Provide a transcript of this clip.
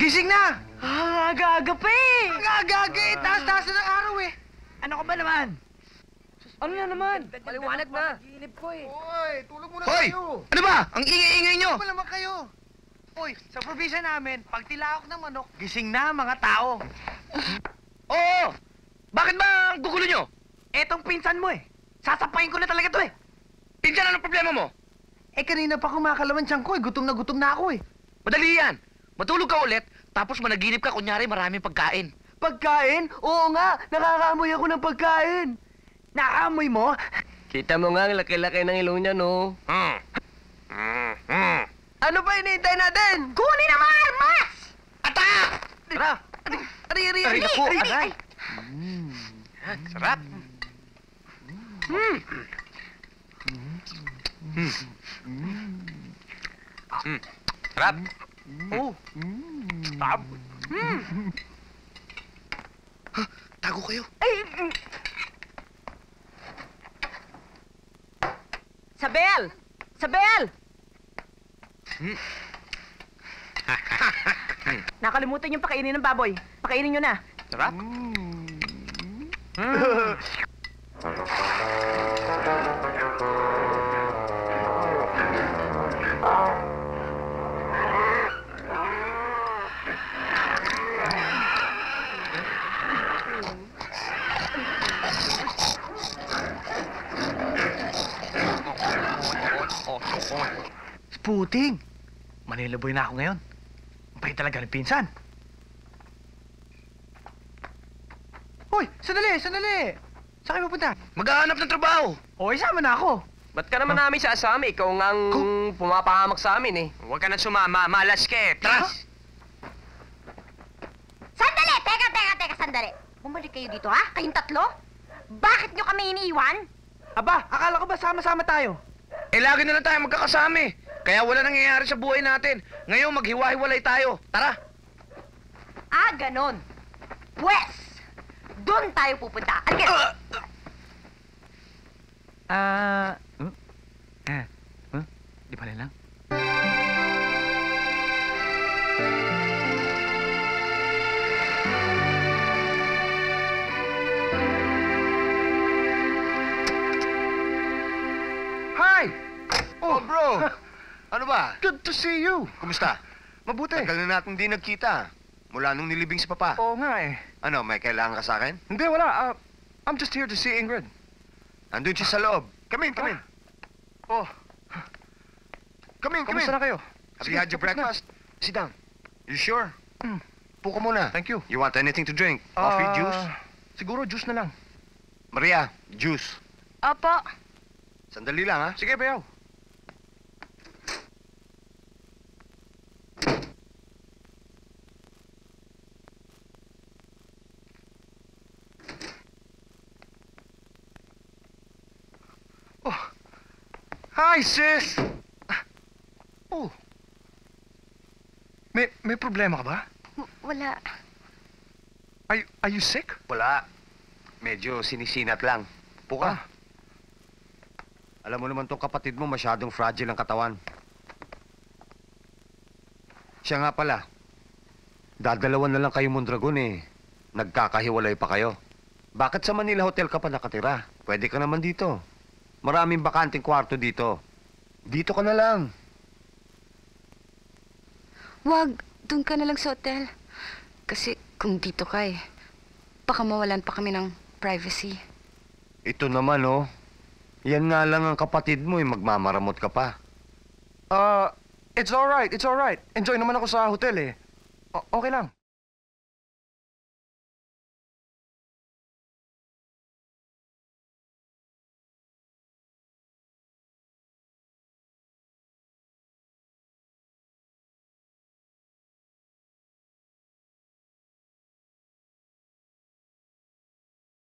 Gising na! Aga-aga pa eh! Ang aga-aga eh! Taas-taas na ng araw eh! Ano ka ba naman? Ano na naman? Maliwanag na. Ginip ko eh. Hoy, tulog muna Hoy! kayo! Ano ba? Ang ingay-ingay nyo! Ano ba naman kayo? Hoy, sa probinsya namin, pag tilaok ng manok, gising na mga tao. Oo! Bakit ba ang gugulo nyo? Etong pinsan mo eh. Sasapayin ko na talaga to eh. Pinsan, anong problema mo? Eh kanina pa kumakalaman tiyan ko eh. Gutom na ako eh. Madali yan. Matulog ka ulit, tapos managinip ka, kunyari maraming pagkain. Pagkain? Oo nga, nakakaamoy ako ng pagkain. Nakaamoy mo? Kita mo nga ang laki-laki ng ilong niya, no? Ano ba hinihintay natin? Kunin ang mga armas! Atak! Tara! Ari, naku, aray! Sarap! Sarap! Oh! Sarap! Tago kayo! Sabel! Sabel! Nakalimutan yung pakainin ng baboy. Pakainin nyo na. Sarap! Puting! Manilaboy na ako ngayon. Mabait talaga ng pinsan. Hoy! Sandali! Saan kayo pupunta? Maghahanap ng trabaho! O, isama na ako. Ba't ka naman namin sa asami? Ikaw nga ang pumapahamak sa amin, eh. Huwag ka na sumama, malas ka eh. Tara! Sandali! Teka, sandali. Bumalik kayo dito, ha? Kayong tatlo? Bakit nyo kami iniiwan? Aba, akala ko ba sama-sama tayo? Eh, lagi na lang tayo magkakasama eh. Kaya wala nangyayari sa buhay natin. Ngayon, maghiwa-hiwalay tayo. Tara! Ah, ganon. Pwes! Doon tayo pupunta. Alika! Di pala lang. Hi! Oh, bro! Ano ba? Good to see you. Kumusta? Mabuti. Tagal na natin di nagkita. Mula nung nilibing si Papa. Oo nga eh. Ano, may kailangan ka sa akin? Hindi, wala. I'm just here to see Ingrid. Andun siya sa loob. Come in. Oh, Come in. kamusta na kayo? Have you had your tapos na. breakfast? Sit down. You sure? Puko muna. Thank you. You want anything to drink? Coffee, juice? Siguro juice na lang. Maria, juice. Opo. Sandali lang, ha? Sige, bayaw. Oh. Hi, sis! Oh. May problema ka ba? Wala. Are you sick? Wala. Medyo sinisinat lang. Puka. Alam mo naman tong kapatid mo, masyadong fragile ang katawan. Siya nga pala. Dadalawan na lang kayo Mondragon eh. Nagkakahiwalay pa kayo. Bakit sa Manila Hotel ka pa nakatira? Pwede ka naman dito. Maraming bakanting kwarto dito. Dito ka na lang. Wag, doon ka na lang sa hotel. Kasi kung dito ka baka mawalan pa kami ng privacy. Ito naman oh. Yan nga lang ang kapatid mo magmamaramot ka pa. It's all right. Enjoy naman ako sa hotel eh. Okay lang.